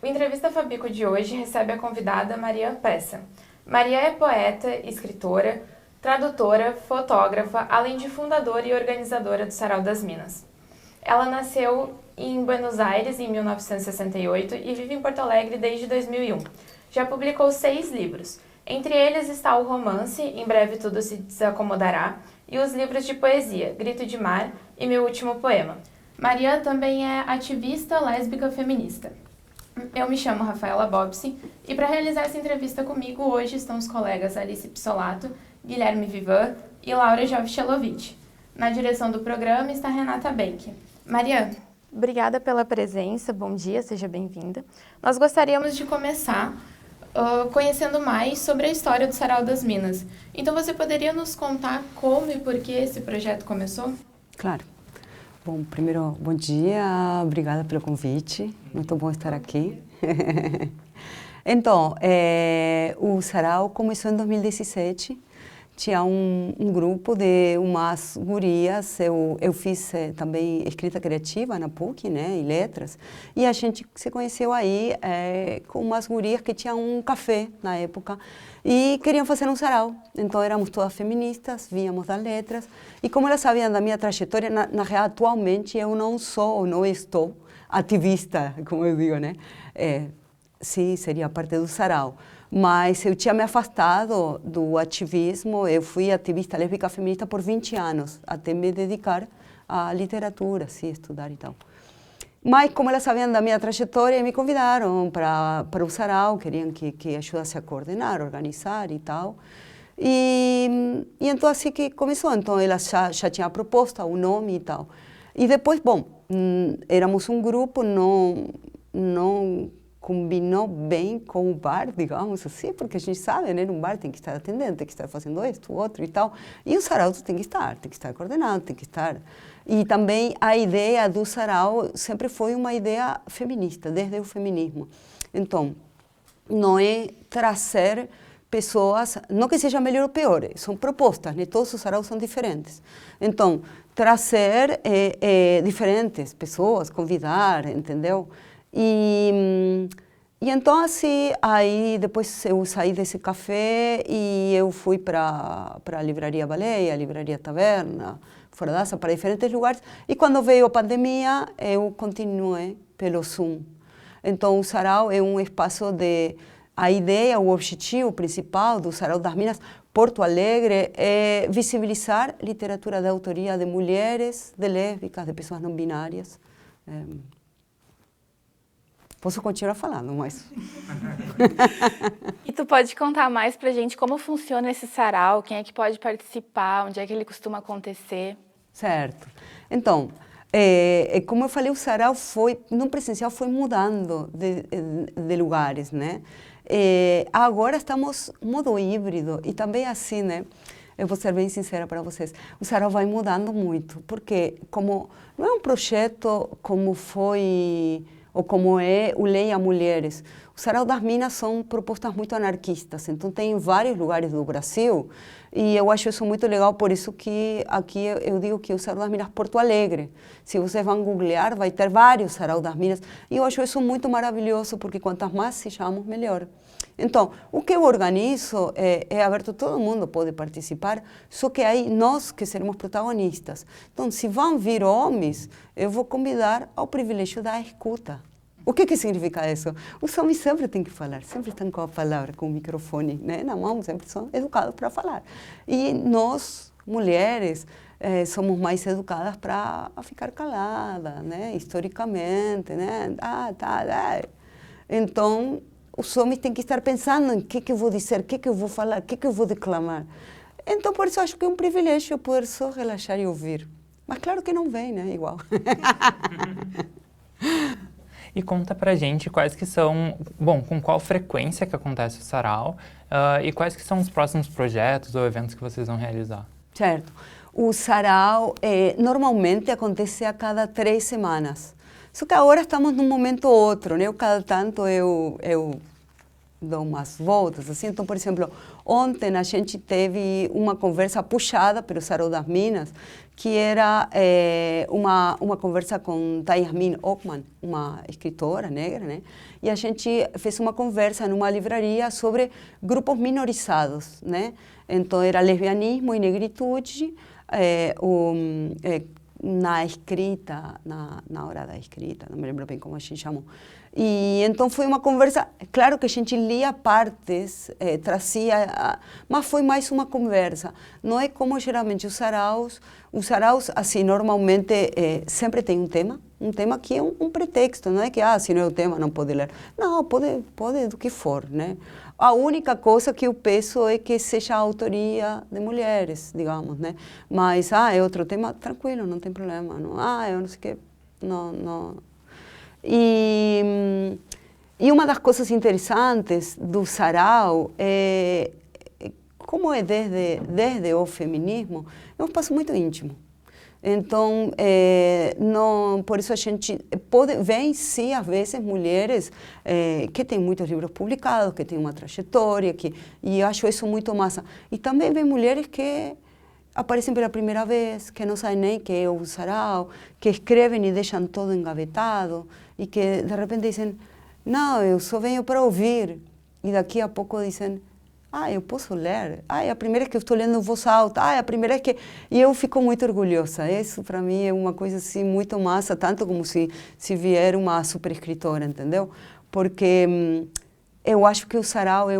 O Entrevista Fabico de hoje recebe a convidada Maria Peça. Maria é poeta, escritora, tradutora, fotógrafa, além de fundadora e organizadora do Sarau das Minas. Ela nasceu em Buenos Aires em 1968 e vive em Porto Alegre desde 2001. Já publicou 6 livros. Entre eles está o romance Em Breve Tudo Se Desacomodará e os livros de poesia Grito de Mar e Meu Último Poema. Maria também é ativista lésbica feminista. Eu me chamo Rafaela Bobsi e para realizar essa entrevista comigo hoje estão os colegas Alice Pissolato, Guilherme Vivan e Laura Jovchelovic. Na direção do programa está Renata Benck. Maria, obrigada pela presença, bom dia, seja bem-vinda. Nós gostaríamos de começar conhecendo mais sobre a história do Sarau das Minas. Então você poderia nos contar como e por que esse projeto começou? Claro. Bom, primeiro, bom dia, obrigada pelo convite, muito bom estar aqui. Então, o Sarau começou em 2017, tinha um grupo de umas gurias, eu fiz também escrita criativa na PUC, né, e letras, e a gente se conheceu aí com umas gurias que tinham um café na época, e queriam fazer um sarau. Então éramos todas feministas, víamos das letras, e como elas sabiam da minha trajetória, na real, atualmente eu não sou, não estou ativista, como eu digo, né? Sim, seria parte do sarau. Mas eu tinha me afastado do ativismo, eu fui ativista lésbica feminista por 20 anos, até me dedicar à literatura, assim, estudar e tal. Mas como elas sabiam da minha trajetória, me convidaram para o sarau, queriam que ajudasse a coordenar, organizar e tal. E então assim que começou, então elas já tinham a proposta, o nome e tal. E depois, bom, éramos um grupo, não combinou bem com o bar, digamos assim, porque a gente sabe, né, num bar tem que estar atendendo, tem que estar fazendo isto, outro e tal. E o sarau tem que estar coordenado, tem que estar... E também a ideia do sarau sempre foi uma ideia feminista, desde o feminismo. Então, não é trazer pessoas, não que seja melhor ou pior, são propostas, né? Todos os saraus são diferentes. Então, trazer diferentes pessoas, convidar, entendeu? E então, assim, aí depois eu saí desse café e eu fui para a Livraria Baleia, a Livraria Taverna, Fora d'Asa, para diferentes lugares. E quando veio a pandemia, eu continuei pelo Zoom. Então, o sarau é um espaço de... A ideia, o objetivo principal do Sarau das Minas Porto Alegre é visibilizar literatura de autoria de mulheres, de lésbicas, de pessoas não binárias. Posso continuar falando, mas... E tu pode contar mais pra gente como funciona esse sarau, quem é que pode participar, onde é que ele costuma acontecer? Certo. Então, como eu falei, o sarau no presencial foi mudando de lugares, né? Agora estamos no modo híbrido e também assim, né? Eu vou ser bem sincera para vocês, o sarau vai mudando muito, porque como não é um projeto como foi... ou como é o Leia Mulheres. O Sarau das Minas são propostas muito anarquistas, então tem em vários lugares do Brasil, e eu acho isso muito legal, por isso que aqui eu digo que o Sarau das Minas Porto Alegre. Se vocês vão googlear, vai ter vários Sarau das Minas, e eu acho isso muito maravilhoso, porque quantas mais sejamos, melhor. Então, o que eu organizo é aberto, todo mundo pode participar, só que aí nós que seremos protagonistas. Então, se vão vir homens, eu vou convidar ao privilégio da escuta. O que significa isso? Os homens sempre têm que falar, sempre estão com a palavra, com o microfone, né, na mão, sempre são educados para falar. E nós, mulheres, somos mais educadas para ficar caladas, né, historicamente, né, Então, os homens têm que estar pensando em que eu vou dizer, o que eu vou falar, o que eu vou declamar. Então, por isso, acho que é um privilégio poder só relaxar e ouvir. Mas claro que não vem, né, igual. E conta pra gente quais que são, bom, com qual frequência que acontece o sarau e quais que são os próximos projetos ou eventos que vocês vão realizar. Certo. O sarau normalmente acontece a cada 3 semanas. Só que agora estamos num momento ou outro, né? Cada tanto eu dou umas voltas, assim. Então, por exemplo, ontem a gente teve uma conversa puxada pelo Sarau das Minas, que era uma conversa com Yasmin Ockman, uma escritora negra, né? E a gente fez uma conversa numa livraria sobre grupos minorizados, né? Então, era lesbianismo e negritude, na escrita, na hora da escrita, não me lembro bem como a gente chamou. E então foi uma conversa, claro que a gente lia partes, trazia, mas foi mais uma conversa. Não é como geralmente os saraus, assim, normalmente sempre tem um tema que é um pretexto, não é que, se não é o tema, não pode ler. Não, pode do que for, né? A única coisa que eu peço é que seja a autoria de mulheres, digamos, né? Mas, é outro tema, tranquilo, não tem problema. Não, eu não sei o que, não. E uma das coisas interessantes do sarau é, como é desde o feminismo, é um espaço muito íntimo. Então, por isso a gente vem sim, às vezes, mulheres que têm muitos livros publicados, que têm uma trajetória, e eu acho isso muito massa. E também vem mulheres que aparecem pela primeira vez, que não sabem nem que é o sarau, que escrevem e deixam todo engavetado, e que de repente dizem, não, eu só venho para ouvir. E daqui a pouco dizem, eu posso ler. É a primeira vez que eu estou lendo em voz alta. É a primeira vez que... E eu fico muito orgulhosa. Isso, para mim, é uma coisa assim, muito massa, tanto como se vier uma super escritora, entendeu? Porque eu acho que o sarau é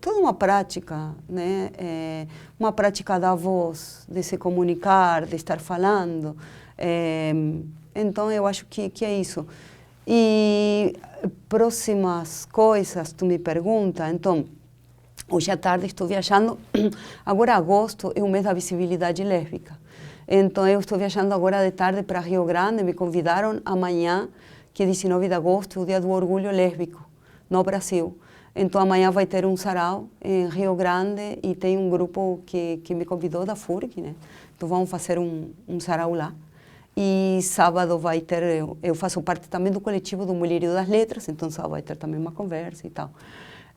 toda uma prática, né? Uma prática da voz, de se comunicar, de estar falando. Então, eu acho que é isso. E próximas coisas, tu me pergunta, então, hoje à tarde estou viajando, agora agosto é o mês da visibilidade lésbica. Então, eu estou viajando agora de tarde para Rio Grande, me convidaram amanhã, que é 19 de agosto, é o dia do orgulho lésbico, no Brasil. Então, amanhã vai ter um sarau em Rio Grande e tem um grupo que me convidou da FURG, né? Então, vamos fazer um sarau lá. E sábado vai ter, eu faço parte também do coletivo do Mulherio das Letras, então sábado vai ter também uma conversa e tal.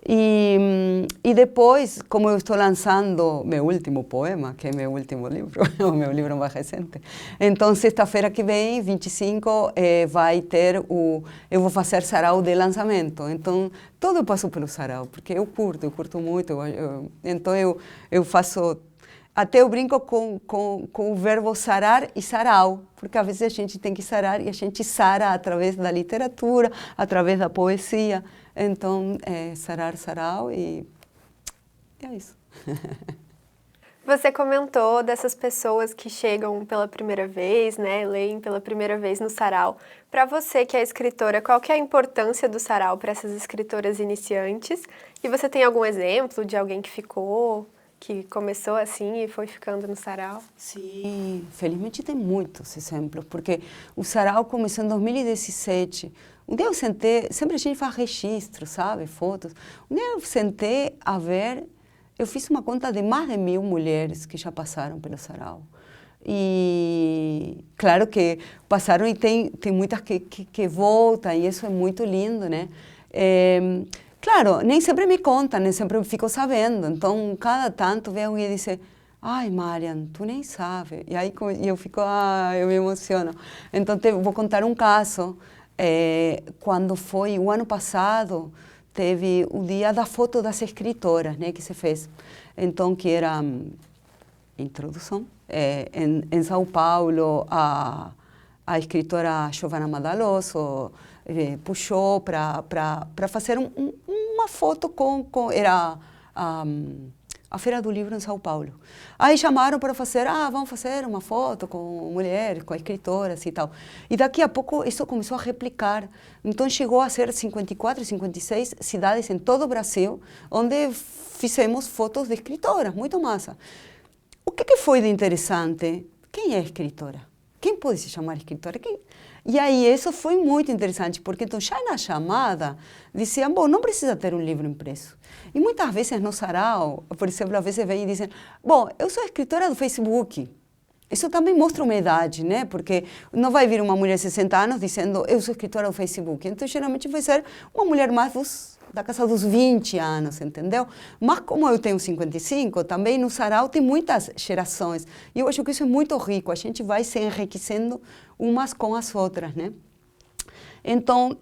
E depois, como eu estou lançando meu último poema, que é meu último livro, o meu livro mais recente, então sexta-feira que vem, 25, vai ter eu vou fazer sarau de lançamento. Então, todo eu passo pelo sarau, porque eu curto muito, então eu faço... Até eu brinco com o verbo sarar e sarau, porque às vezes a gente tem que sarar e a gente sara através da literatura, através da poesia. Então, sarar, sarau e é isso. Você comentou dessas pessoas que chegam pela primeira vez, né, leem pela primeira vez no sarau. Para você que é escritora, qual que é a importância do sarau para essas escritoras iniciantes? E você tem algum exemplo de alguém que começou assim e foi ficando no sarau? Sim, felizmente tem muitos exemplos, porque o sarau começou em 2017. Um dia eu sentei, sempre a gente faz registro, sabe, fotos. Um dia eu sentei a ver, eu fiz uma conta de mais de 1000 mulheres que já passaram pelo sarau. E claro que passaram e tem muitas que voltam, e isso é muito lindo, né? Claro, nem sempre me contam, nem sempre eu fico sabendo. Então, cada tanto vem alguém e diz, ai, Marian, tu nem sabe. E aí eu fico, eu me emociono. Então, vou contar um caso. Quando foi o ano passado, teve o dia da foto das escritoras, né, que se fez. Então, que era introdução. Em São Paulo, a escritora Giovanna Madaloso puxou para fazer uma foto era a Feira do Livro em São Paulo. Aí chamaram para fazer, vamos fazer uma foto com mulheres, com escritoras e tal. E daqui a pouco isso começou a replicar. Então chegou a ser 54, 56 cidades em todo o Brasil, onde fizemos fotos de escritoras, muito massa. O que foi de interessante? Quem é escritora? Quem pode se chamar escritora? E aí isso foi muito interessante, porque então já na chamada diziam, bom, não precisa ter um livro impresso. E muitas vezes no sarau, por exemplo, às vezes vêm e dizem, bom, eu sou escritora do Facebook. isso também mostra uma idade, né? Porque não vai vir uma mulher de 60 anos dizendo eu sou escritora do Facebook. Então, geralmente vai ser uma mulher mais da casa dos 20 anos, entendeu? Mas como eu tenho 55, também no sarau tem muitas gerações. E eu acho que isso é muito rico. A gente vai se enriquecendo umas com as outras, né? Então,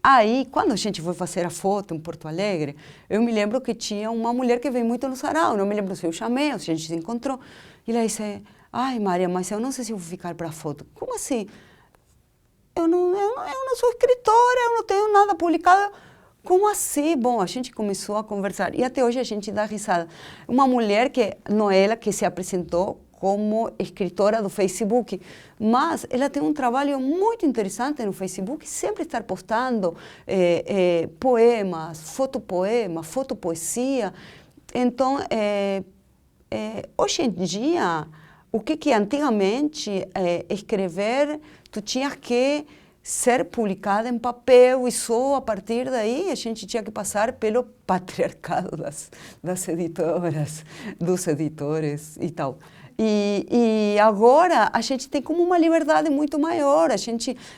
aí, quando a gente foi fazer a foto em Porto Alegre, eu me lembro que tinha uma mulher que veio muito no sarau. Não me lembro se eu chamei ou se a gente se encontrou. E ela disse, ai, Maria, mas eu não sei se eu vou ficar para a foto. Como assim? Eu não sou escritora, eu não tenho nada publicado. Como assim? Bom, a gente começou a conversar e até hoje a gente dá risada. Uma mulher que, não é ela que se apresentou como escritora do Facebook, mas ela tem um trabalho muito interessante no Facebook, sempre estar postando poemas, fotopoesia. Então, hoje em dia, o que antigamente escrever, tu tinha que ser publicada em papel e só a partir daí a gente tinha que passar pelo patriarcado das editoras, dos editores e tal. E agora a gente tem como uma liberdade muito maior.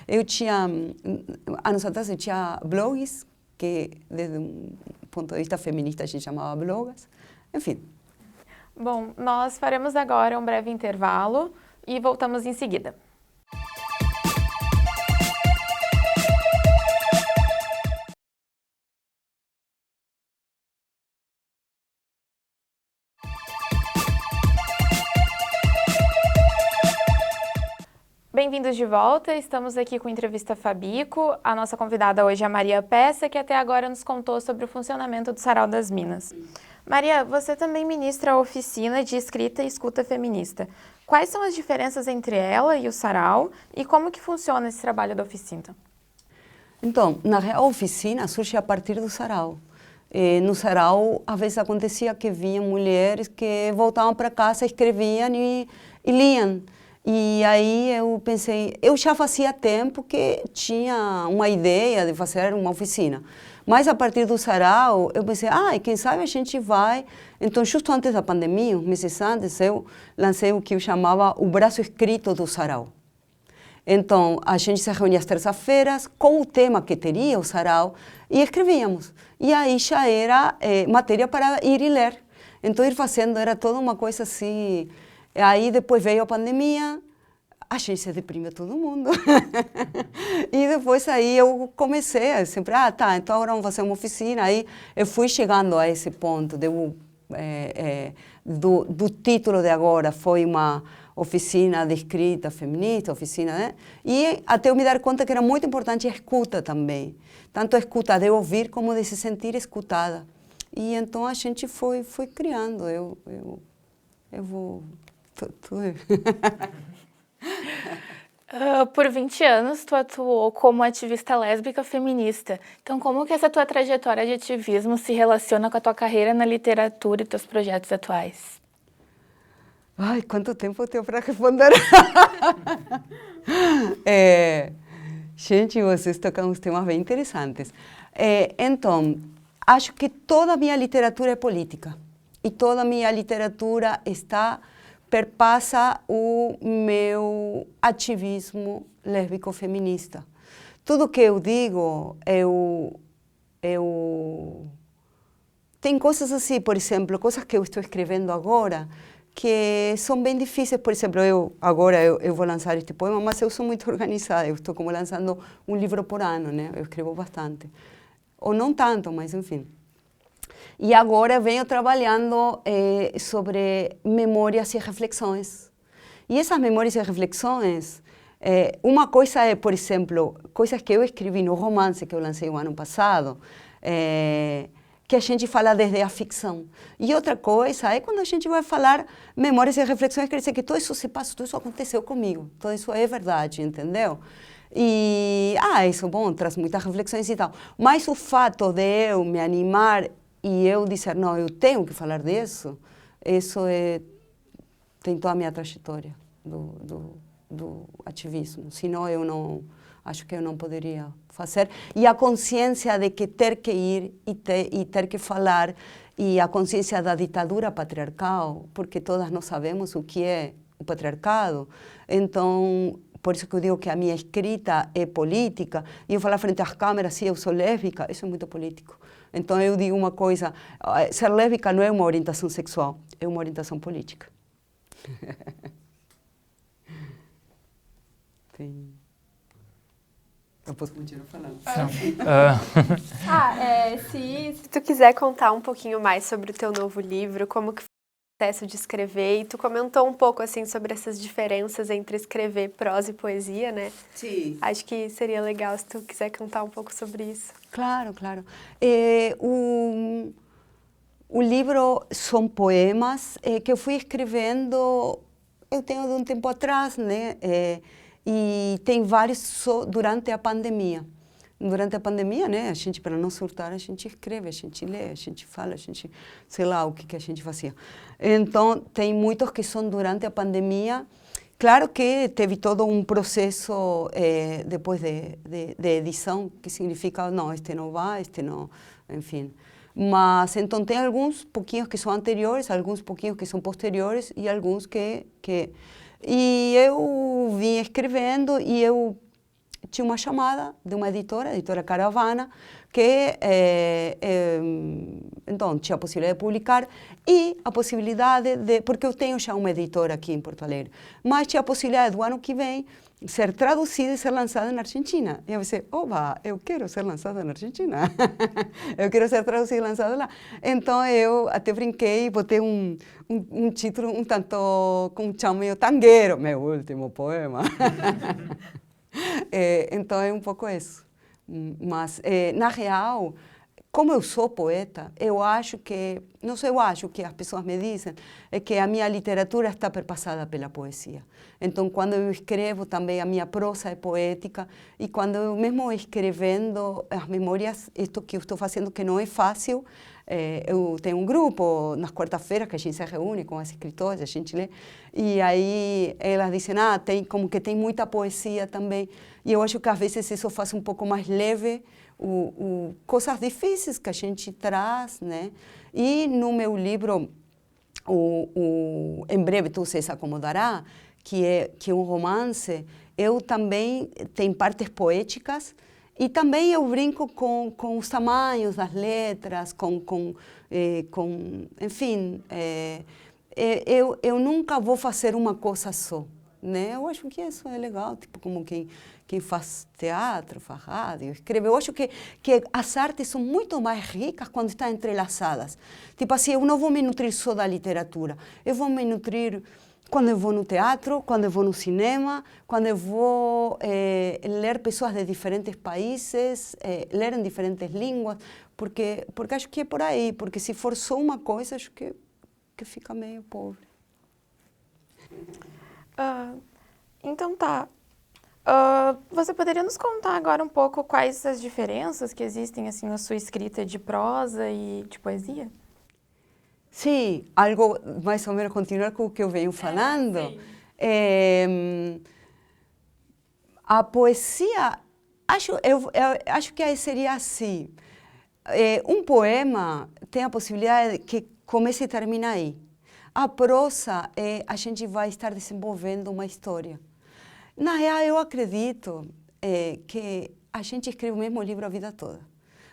Eu tinha, anos atrás eu tinha blogs, que desde um ponto de vista feminista a gente chamava blogas, enfim. Bom, nós faremos agora um breve intervalo e voltamos em seguida. Bem-vindos de volta, estamos aqui com a Entrevista Fabico. A nossa convidada hoje é a Maria Peça, que até agora nos contou sobre o funcionamento do Sarau das Minas. Maria, você também ministra a oficina de escrita e escuta feminista. Quais são as diferenças entre ela e o Sarau e como que funciona esse trabalho da oficina? Então, na real, a oficina surge a partir do Sarau. No Sarau, às vezes acontecia que vinham mulheres que voltavam para casa, escreviam e liam. E aí eu pensei, eu já fazia tempo que tinha uma ideia de fazer uma oficina. Mas a partir do sarau, eu pensei, quem sabe a gente vai. Então, justo antes da pandemia, uns meses antes, eu lancei o que eu chamava o braço escrito do sarau. Então, a gente se reunia às terças-feiras com o tema que teria o sarau e escrevíamos. E aí já era matéria para ir e ler. Então, ir fazendo era toda uma coisa assim. Aí depois veio a pandemia, a gente se deprimiu todo mundo. E depois aí eu comecei, sempre, então agora vamos fazer uma oficina. Aí eu fui chegando a esse ponto do título de agora, foi uma oficina de escrita feminista, oficina, né? E até eu me dar conta que era muito importante a escuta também. Tanto a escuta de ouvir como de se sentir escutada. E então a gente foi criando, eu vou... Por 20 anos, tu atuou como ativista lésbica feminista. Então, como que essa tua trajetória de ativismo se relaciona com a tua carreira na literatura e teus projetos atuais? Ai, quanto tempo eu tenho para responder? Gente, vocês tocam uns temas bem interessantes. Então, acho que toda a minha literatura é política. E toda a minha literatura perpassa o meu ativismo lésbico-feminista. Tudo que eu digo, tem coisas assim, por exemplo, coisas que eu estou escrevendo agora, que são bem difíceis. Por exemplo, eu vou lançar este poema, mas eu sou muito organizada, eu estou como lançando um livro por ano, né? Eu escrevo bastante. Ou não tanto, mas enfim. E agora venho trabalhando sobre memórias e reflexões. E essas memórias e reflexões, uma coisa é, por exemplo, coisas que eu escrevi no romance que eu lancei o ano passado, que a gente fala desde a ficção. E outra coisa é quando a gente vai falar memórias e reflexões, quer dizer que tudo isso se passa, tudo isso aconteceu comigo, tudo isso é verdade, entendeu? E, isso, bom, traz muitas reflexões e tal. Mas o fato de eu me animar e eu dizer, não, eu tenho que falar disso, isso tem toda a minha trajetória do ativismo. Senão eu não, acho que eu não poderia fazer. E a consciência de que ter que ir e ter que falar, e a consciência da ditadura patriarcal, porque todas nós sabemos o que é o patriarcado. Então, por isso que eu digo que a minha escrita é política, e eu falar frente às câmeras, se eu sou lésbica, isso é muito político. Então eu digo uma coisa, ser lésbica não é uma orientação sexual, é uma orientação política. Eu posso continuar falando. Se tu quiser contar um pouquinho mais sobre o teu novo livro, como que foi o processo de escrever, e tu comentou um pouco assim sobre essas diferenças entre escrever prosa e poesia, né? Sim. Acho que seria legal se tu quiser contar um pouco sobre isso. Claro, claro. O livro são poemas que eu fui escrevendo, eu tenho de um tempo atrás, né? E tem vários durante a pandemia. Durante a pandemia, né, a gente, para não surtar, a gente escreve, a gente lê, a gente fala, a gente, sei lá o que a gente fazia. Então, tem muitos que são durante a pandemia. Claro que teve todo um processo depois de edição, que significa, não, este não vai, este não, enfim. Mas, então, tem alguns pouquinhos que são anteriores, alguns pouquinhos que são posteriores e alguns que... E eu vim escrevendo e eu tinha uma chamada de uma editora, a editora Caravana, que então tinha a possibilidade de publicar e a possibilidade de, porque eu tenho já uma editora aqui em Porto Alegre, mas tinha a possibilidade do ano que vem ser traduzida e ser lançada na Argentina. E eu pensei, oba, eu quero ser lançada na Argentina. Eu quero ser traduzida e lançada lá. Então eu até brinquei e botei um título um tanto, como chamo eu, tangueiro, meu último poema. Então é um pouco isso. Mas, na real, como eu sou poeta, eu acho que, não sei, eu acho que as pessoas me dizem, é que a minha literatura está perpassada pela poesia. Então, quando eu escrevo, também a minha prosa é poética, e quando eu mesmo escrevendo as memórias, isto que eu estou fazendo, que não é fácil, eu tenho um grupo nas quarta-feiras que a gente se reúne com as escritoras, a gente lê, e aí elas dizem, tem, como que tem muita poesia também, e eu acho que às vezes isso faz um pouco mais leve coisas difíceis que a gente traz, né? E no meu livro, Em Breve Tu Se Acomodará, que é um romance, eu também tenho partes poéticas, e também eu brinco com os tamanhos das letras, enfim, eu nunca vou fazer uma coisa só, né? Eu acho que isso é legal, tipo como quem faz teatro, faz rádio, escreve. Eu acho que as artes são muito mais ricas quando estão entrelaçadas. Tipo assim, eu não vou me nutrir só da literatura, eu vou me nutrir quando eu vou no teatro, quando eu vou no cinema, quando eu vou ler pessoas de diferentes países, ler em diferentes línguas, porque acho que é por aí, porque se for só uma coisa, acho que fica meio pobre. Então tá. Você poderia nos contar agora um pouco quais as diferenças que existem assim, na sua escrita de prosa e de poesia? Sim, algo mais ou menos continuar com o que eu venho falando. A poesia, eu acho que seria assim. Um poema tem a possibilidade que comece e termine aí. A prosa, a gente vai estar desenvolvendo uma história. Na real, eu acredito que a gente escreve o mesmo livro a vida toda.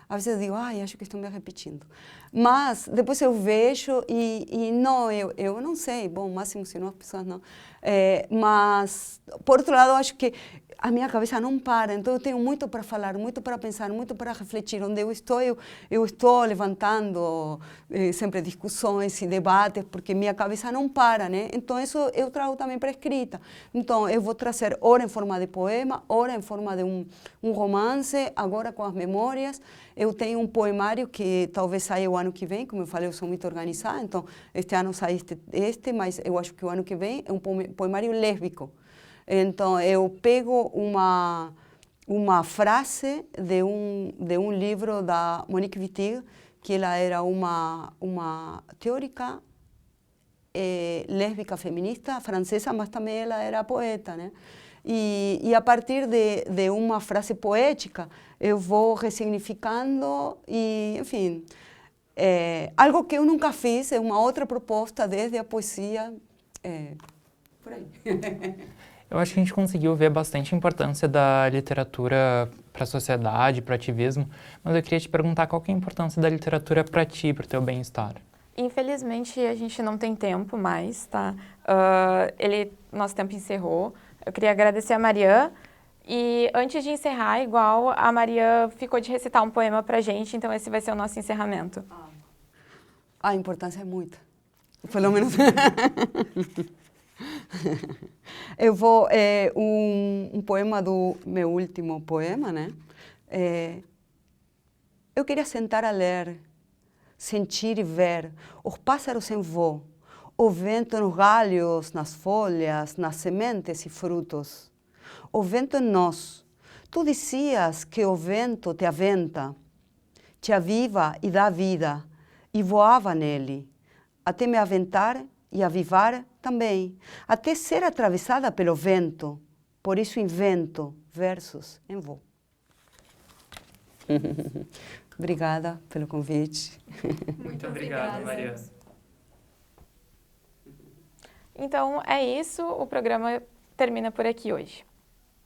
Às vezes eu digo, acho que estou me repetindo. Mas depois eu vejo e não, eu não sei, bom, máximo se não as pessoas não. Mas, por outro lado, eu acho que a minha cabeça não para, então eu tenho muito para falar, muito para pensar, muito para refletir. Onde eu estou levantando sempre discussões e debates, porque minha cabeça não para, né? Então isso eu trago também para a escrita. Então eu vou trazer ora em forma de poema, ora em forma de um romance, agora com as memórias. Eu tenho um poemário que talvez saia o ano que vem, como eu falei, eu sou muito organizada, então este ano sai este, mas eu acho que o ano que vem é um poemário lésbico. Então, eu pego uma frase de um livro da Monique Wittig, que ela era uma teórica lésbica feminista francesa, mas também ela era poeta, né? E a partir de uma frase poética, eu vou ressignificando e, enfim, algo que eu nunca fiz, é uma outra proposta desde a poesia, por aí. Eu acho que a gente conseguiu ver bastante a importância da literatura para a sociedade, para o ativismo, mas eu queria te perguntar qual que é a importância da literatura para ti, para o teu bem-estar. Infelizmente, a gente não tem tempo mais, tá? Nosso tempo encerrou. Eu queria agradecer a Mariana. E antes de encerrar, igual, a Maria ficou de recitar um poema pra gente, então esse vai ser o nosso encerramento. A importância é muita. Pelo menos. Eu vou. Um poema do meu último poema, né? Eu queria sentar a ler, sentir e ver os pássaros em voo, o vento nos galhos, nas folhas, nas sementes e frutos. O vento em nós. Tu dizias que o vento te aventa, te aviva e dá vida, e voava nele, até me aventar e avivar também, até ser atravessada pelo vento. Por isso invento versos em voo. Obrigada pelo convite. Muito obrigado, Maria. Então, é isso. O programa termina por aqui hoje.